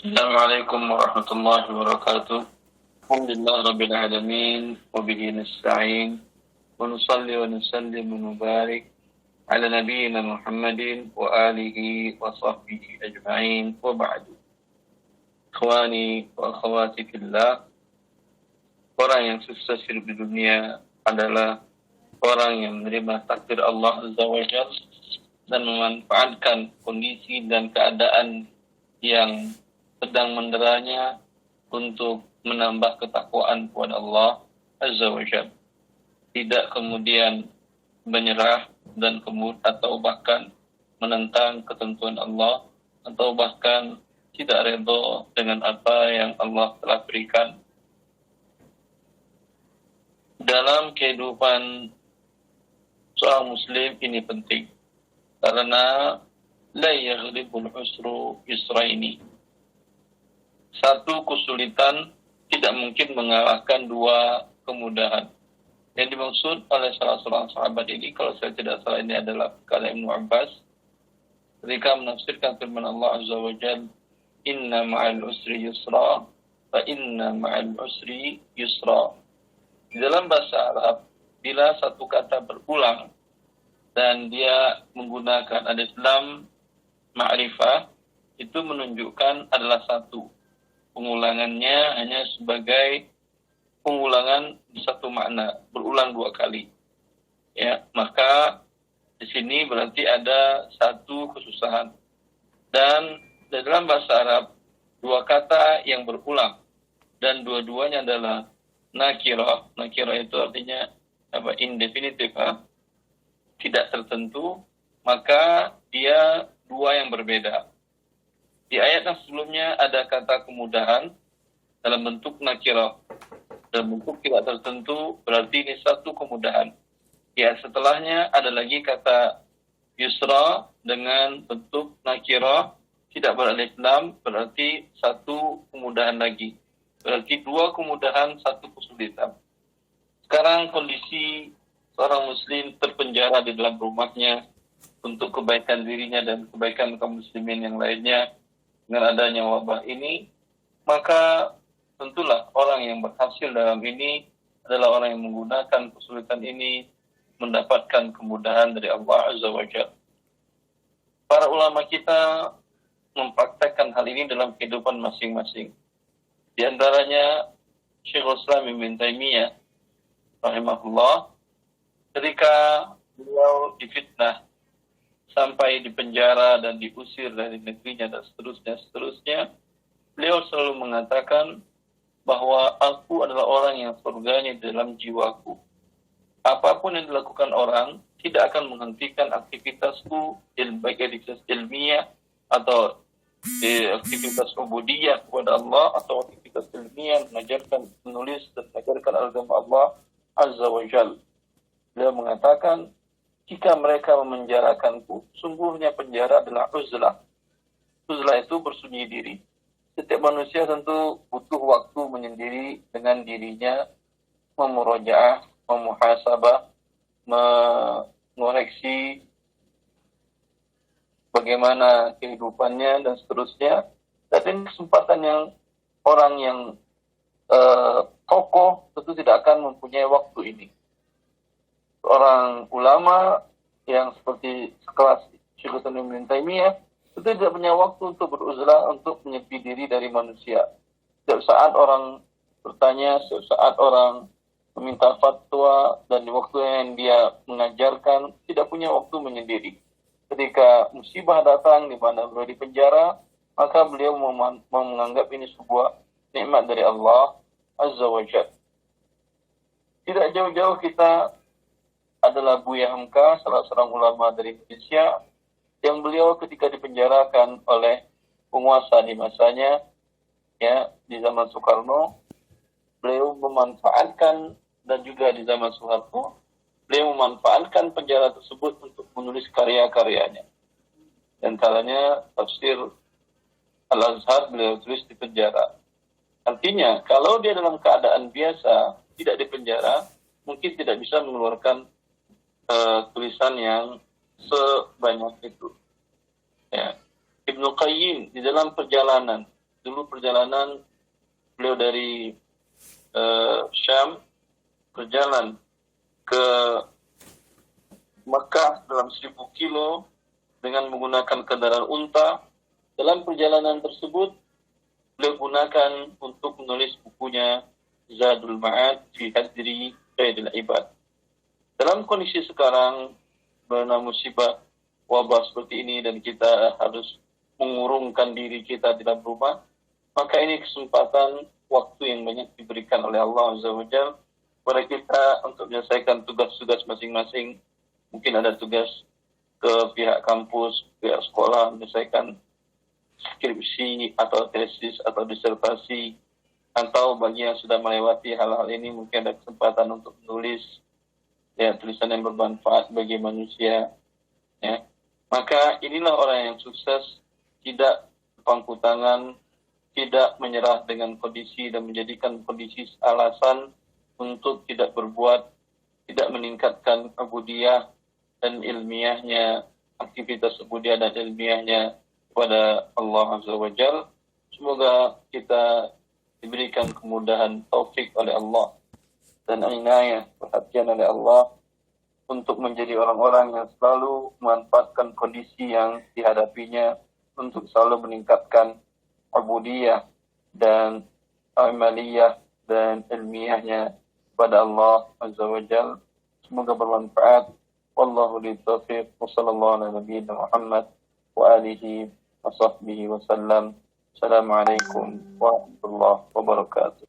Assalamualaikum warahmatullahi wabarakatuh. Alhamdulillah rabbil alamin wa bihi nasta'in wa nusalli wa nusallim wa nubarik ala nabiyyina Muhammadin wa alihi wa sahbihi ajma'in wa ba'du. Ikhwani wa akhwati fillah, orang yang sukses hidup di dunia adalah orang yang menerima takdir Allah Azza wa Jalla dan memanfaatkan kondisi dan keadaan yang sedang menderanya untuk menambah ketakwaan kepada Allah Azza wa Jalla. Tidak kemudian menyerah dan atau bahkan menentang ketentuan Allah, atau bahkan tidak redha dengan apa yang Allah telah berikan. Dalam kehidupan seorang muslim ini penting, karena la yaghlibul usru yusraini. Satu kesulitan tidak mungkin mengalahkan dua kemudahan. Yang dimaksud oleh salah seorang sahabat ini, kalau saya tidak salah ini adalah kata Ibnu Abbas, ketika menafsirkan firman Allah Azza wa Jalla, inna ma'al usri yusra, fa inna ma'al usri yusra. Di dalam bahasa Arab, bila satu kata berulang dan dia menggunakan alif lam ma'rifah, itu menunjukkan adalah satu. Pengulangannya hanya sebagai pengulangan satu makna, berulang dua kali. Ya, maka di sini berarti ada satu kesusahan. Dan di dalam bahasa Arab, dua kata yang berulang dan dua-duanya adalah nakirah. Nakirah itu artinya apa? Indefinitif, tidak tertentu, maka dia dua yang berbeda. Di ayat yang sebelumnya ada kata kemudahan dalam bentuk nakirah. Dalam bentuk tidak tertentu, berarti ini satu kemudahan. Ya, setelahnya ada lagi kata yusra dengan bentuk nakirah, tidak beralif lam, berarti satu kemudahan lagi. Berarti dua kemudahan, satu kesulitan. Sekarang kondisi seorang muslim terpenjara di dalam rumahnya untuk kebaikan dirinya dan kebaikan kaum muslimin yang lainnya. Dengan adanya wabah ini, maka tentulah orang yang berhasil dalam ini adalah orang yang menggunakan kesulitan ini mendapatkan kemudahan dari Allah Azza wa Jalla. Para ulama kita mempraktekkan hal ini dalam kehidupan masing-masing. Di antaranya Syekhul Islam Ibnu Taimiyah rahimahullah, ketika beliau difitnah sampai di penjara dan diusir dari negerinya dan seterusnya, beliau selalu mengatakan bahwa aku adalah orang yang surganya di dalam jiwaku. Apapun yang dilakukan orang tidak akan menghentikan aktivitasku, baik aktivitas ilmiah atau aktivitas ubudiyah kepada Allah, atau aktivitas ilmiah mengajarkan, menulis dan mengajarkan agama Allah Azza wa Jalla. Beliau mengatakan, jika mereka memenjarakanku, sungguhnya penjara adalah uzlah. Uzlah itu bersembunyi diri. Setiap manusia tentu butuh waktu menyendiri dengan dirinya, memurojaah, memuhasabah, mengoreksi bagaimana kehidupannya dan seterusnya. Dan ini kesempatan yang orang yang kokoh tentu tidak akan mempunyai waktu ini. Orang ulama yang seperti sekelas Syekhul Islam Ibnu Taimiyah itu tidak punya waktu untuk beruzlah, untuk menyepi diri dari manusia. Setiap saat orang bertanya, setiap saat orang meminta fatwa, dan di waktu yang dia mengajarkan tidak punya waktu menyendiri. Ketika musibah datang di mana beliau di penjara, maka beliau menganggap ini sebuah nikmat dari Allah Azza wa Jalla. Tidak jauh-jauh kita adalah Buya Hamka, salah seorang ulama dari Indonesia, yang beliau ketika dipenjarakan oleh penguasa di masanya, ya, di zaman Soekarno, beliau memanfaatkan, dan juga di zaman Soeharto, beliau memanfaatkan penjara tersebut untuk menulis karya-karyanya. Dan antaranya tafsir Al-Azhar beliau tulis di penjara. Artinya, kalau dia dalam keadaan biasa, tidak di penjara, mungkin tidak bisa mengeluarkan tulisan yang sebanyak itu. Ya. Ibnu Qayyim di dalam perjalanan dulu perjalanan beliau dari Syam berjalan ke Mekah dalam 1000 kilo dengan menggunakan kendaraan unta. Dalam perjalanan tersebut, beliau gunakan untuk menulis bukunya Zadul Ma'ad fi Hadri Khairil Ibad. Dalam kondisi sekarang, karena musibah wabah seperti ini dan kita harus mengurungkan diri kita di dalam rumah, maka ini kesempatan waktu yang banyak diberikan oleh Allah Azza wa Jalla kepada kita untuk menyelesaikan tugas-tugas masing-masing. Mungkin ada tugas ke pihak kampus, pihak sekolah, menyelesaikan skripsi atau tesis atau disertasi, atau bagi yang sudah melewati hal-hal ini mungkin ada kesempatan untuk menulis tulisan yang bermanfaat bagi manusia. Ya. Maka inilah orang yang sukses, tidak pangku tangan, tidak menyerah dengan kondisi dan menjadikan kondisi alasan untuk tidak berbuat, tidak meningkatkan ubudiyah dan ilmiahnya, aktivitas ubudiyah dan ilmiahnya kepada Allah Azza wa Jalla. Semoga kita diberikan kemudahan taufik oleh Allah dan inayah, perhatian oleh Allah untuk menjadi orang-orang yang selalu memanfaatkan kondisi yang dihadapinya untuk selalu meningkatkan ubudiyah dan amaliyah dan ilmiahnya kepada Allah Azza wa Jalla. Semoga bermanfaat. Wallahu li taufiq wa sallallahu ala nabiyina Muhammad wa alihi wa sahbihi wa sallam. Assalamualaikum warahmatullahi wabarakatuh.